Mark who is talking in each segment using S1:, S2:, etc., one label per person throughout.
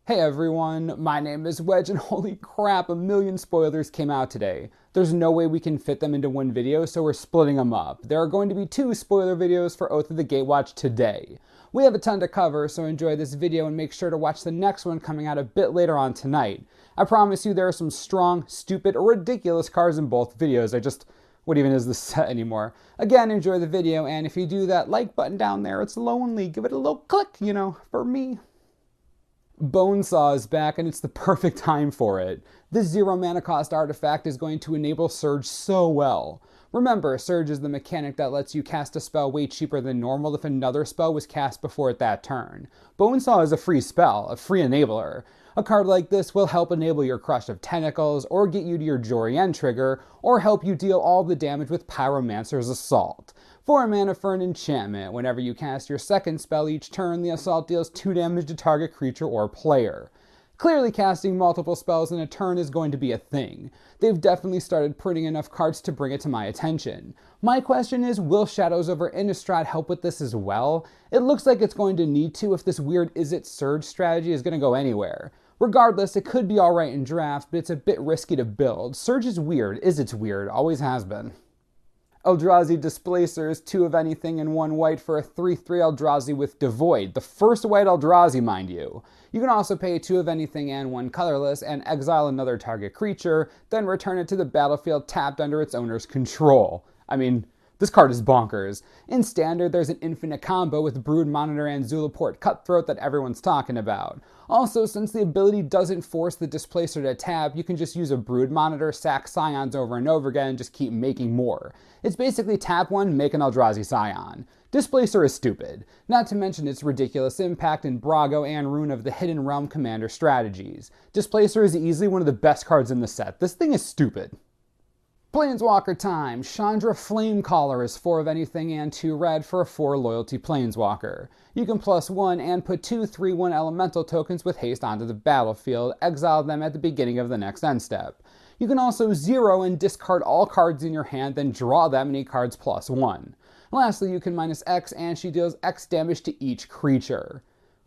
S1: Hey everyone, my name is Wedge and holy crap, a million spoilers came out today. There's no way we can fit them into one video, so we're splitting them up. There are going to be 2 spoiler videos for Oath of the Gatewatch today. We have a ton to cover, so enjoy this video and make sure to watch the next one coming out a bit later on tonight. I promise you there are some strong, stupid, or ridiculous cards in both videos. What even is this set anymore? Again, enjoy the video, and if you do that like button down there, it's lonely. Give it a little click, for me. Bonesaw is back, and it's the perfect time for it. This 0 mana cost artifact is going to enable Surge so well. Remember, Surge is the mechanic that lets you cast a spell way cheaper than normal if another spell was cast before it that turn. Bonesaw is a free spell, a free enabler. A card like this will help enable your Crush of Tentacles, or get you to your Jorian trigger, or help you deal all the damage with Pyromancer's Assault. 4 mana for an enchantment. Whenever you cast your second spell each turn, the assault deals 2 damage to target creature or player. Clearly casting multiple spells in a turn is going to be a thing. They've definitely started printing enough cards to bring it to my attention. My question is, will Shadows over Innistrad help with this as well? It looks like it's going to need to if this weird Is It Surge strategy is going to go anywhere. Regardless, it could be alright in draft, but it's a bit risky to build. Surge is weird, It's weird, always has been. Eldrazi Displacer is 2 of anything and 1 white for a 3/3 Eldrazi with Devoid. The first white Eldrazi, mind you. You can also pay 2 of anything and 1 colorless and exile another target creature, then return it to the battlefield tapped under its owner's control. This card is bonkers. In Standard, there's an infinite combo with Brood Monitor and Zulaport Cutthroat that everyone's talking about. Also, since the ability doesn't force the Displacer to tap, you can just use a Brood Monitor, sack Scions over and over again, and just keep making more. It's basically tap 1, make an Eldrazi Scion. Displacer is stupid, not to mention its ridiculous impact in Brago and Rune of the Hidden Realm Commander strategies. Displacer is easily one of the best cards in the set. This thing is stupid. Planeswalker time! Chandra Flamecaller is 4 of anything and 2 red for a 4 loyalty Planeswalker. You can +1 and put 2 3/1 elemental tokens with haste onto the battlefield, exile them at the beginning of the next end step. You can also 0 and discard all cards in your hand, then draw that many cards +1. Lastly, you can -X and she deals X damage to each creature.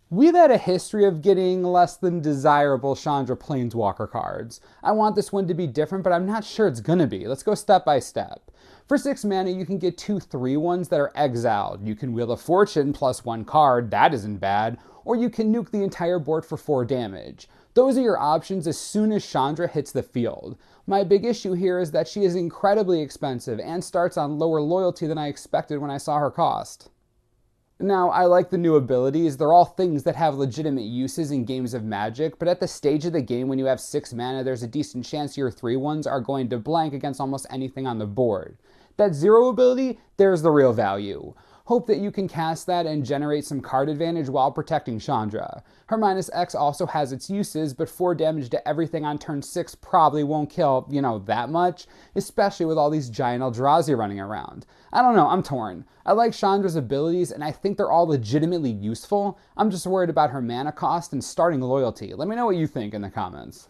S1: We've had a history of getting less than desirable Shaundra Planeswalker cards. I want this one to be different, but I'm not sure it's gonna be. Let's go step by step. For 6 mana, you can get 2 3/1s that are exiled. You can Wheel of Fortune +1 card, that isn't bad, or you can nuke the entire board for 4 damage. Those are your options as soon as Shaundra hits the field. My big issue here is that she is incredibly expensive and starts on lower loyalty than I expected when I saw her cost. Now, I like the new abilities. They're all things that have legitimate uses in games of Magic, but at the stage of the game when you have 6 mana, there's a decent chance your 3/1s are going to blank against almost anything on the board. That 0 ability, there's the real value. Hope that you can cast that and generate some card advantage while protecting Shaundra. Her -X also has its uses, but 4 damage to everything on turn 6 probably won't kill, that much, especially with all these giant Eldrazi running around. I don't know, I'm torn. I like Shaundra's abilities, and I think they're all legitimately useful. I'm just worried about her mana cost and starting loyalty. Let me know what you think in the comments.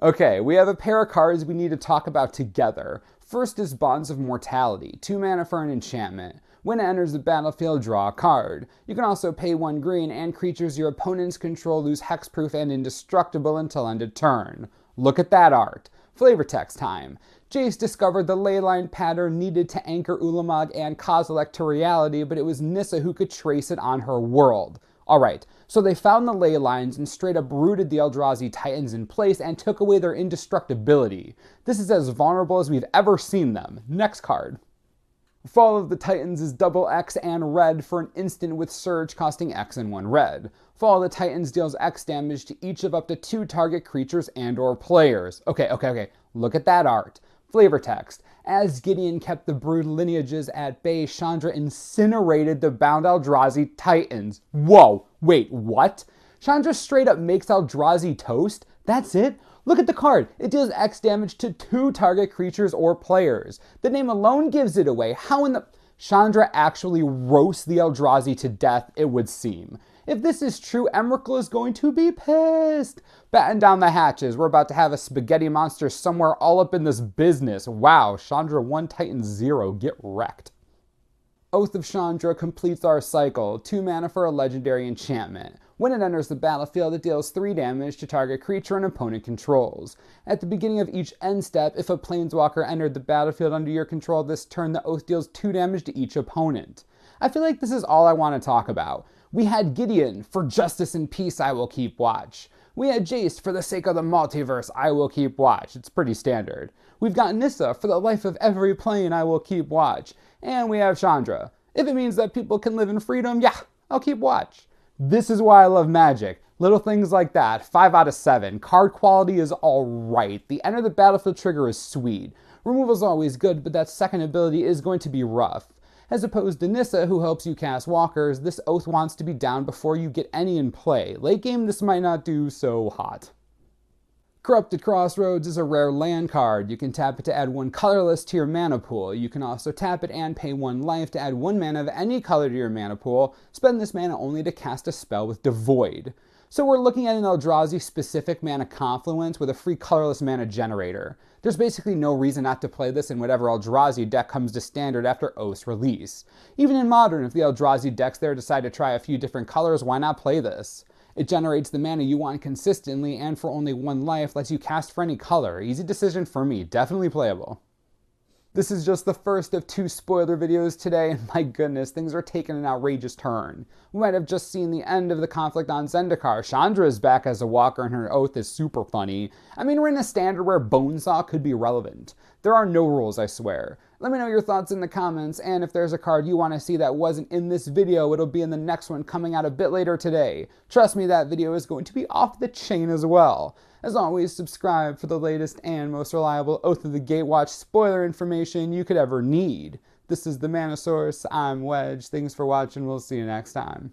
S1: Okay, we have a pair of cards we need to talk about together. First is Bonds of Mortality, 2 mana for an enchantment. When it enters the battlefield, draw a card. You can also pay 1 green, and creatures your opponents control lose hexproof and indestructible until end of turn. Look at that art. Flavor text time. Jace discovered the leyline pattern needed to anchor Ulamog and Kozilek to reality, but it was Nissa who could trace it on her world. Alright, so they found the ley lines and straight up rooted the Eldrazi Titans in place and took away their indestructibility. This is as vulnerable as we've ever seen them. Next card. Fall of the Titans is double X and red for an instant with Surge costing X and 1 red. Fall of the Titans deals X damage to each of up to 2 target creatures and or players. Okay. Look at that art. Flavor text. As Gideon kept the brood lineages at bay, Shaundra incinerated the bound Eldrazi Titans. Whoa, wait, what? Shaundra straight up makes Eldrazi toast? That's it? Look at the card. It deals X damage to 2 target creatures or players. The name alone gives it away. How in the... Shaundra actually roasts the Eldrazi to death, it would seem. If this is true, Emrakul is going to be pissed. Batten down the hatches. We're about to have a spaghetti monster somewhere all up in this business. Wow, Shaundra 1, Titan 0. Get wrecked. Oath of Shaundra completes our cycle. 2 mana for a legendary enchantment. When it enters the battlefield, it deals 3 damage to target creature an opponent controls. At the beginning of each end step, if a planeswalker entered the battlefield under your control this turn, the oath deals 2 damage to each opponent. I feel like this is all I want to talk about. We had Gideon, for justice and peace I will keep watch. We had Jace, for the sake of the multiverse I will keep watch. It's pretty standard. We've got Nissa, for the life of every plane I will keep watch. And we have Shaundra. If it means that people can live in freedom, yeah, I'll keep watch. This is why I love Magic. Little things like that, 5 out of 7. Card quality is alright. The enter the battlefield trigger is sweet. Removal is always good, but that second ability is going to be rough. As opposed to Nissa, who helps you cast walkers, this oath wants to be down before you get any in play. Late game, this might not do so hot. Corrupted Crossroads is a rare land card. You can tap it to add 1 colorless to your mana pool. You can also tap it and pay 1 life to add 1 mana of any color to your mana pool. Spend this mana only to cast a spell with Devoid. So we're looking at an Eldrazi specific mana confluence with a free colorless mana generator. There's basically no reason not to play this in whatever Eldrazi deck comes to standard after Oath's release. Even in Modern, if the Eldrazi decks there decide to try a few different colors, why not play this? It generates the mana you want consistently and for only 1 life, lets you cast for any color. Easy decision for me, definitely playable. This is just the first of 2 spoiler videos today, and my goodness, things are taking an outrageous turn. We might have just seen the end of the conflict on Zendikar. Chandra is back as a walker and her oath is super funny. I mean, we're in a standard where Bonesaw could be relevant. There are no rules, I swear. Let me know your thoughts in the comments, and if there's a card you want to see that wasn't in this video, it'll be in the next one coming out a bit later today. Trust me, that video is going to be off the chain as well. As always, subscribe for the latest and most reliable Oath of the Gatewatch spoiler information you could ever need. This is the Mana Source. I'm Wedge. Thanks for watching. We'll see you next time.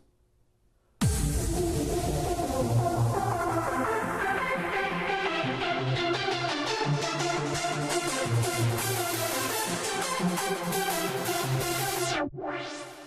S2: What?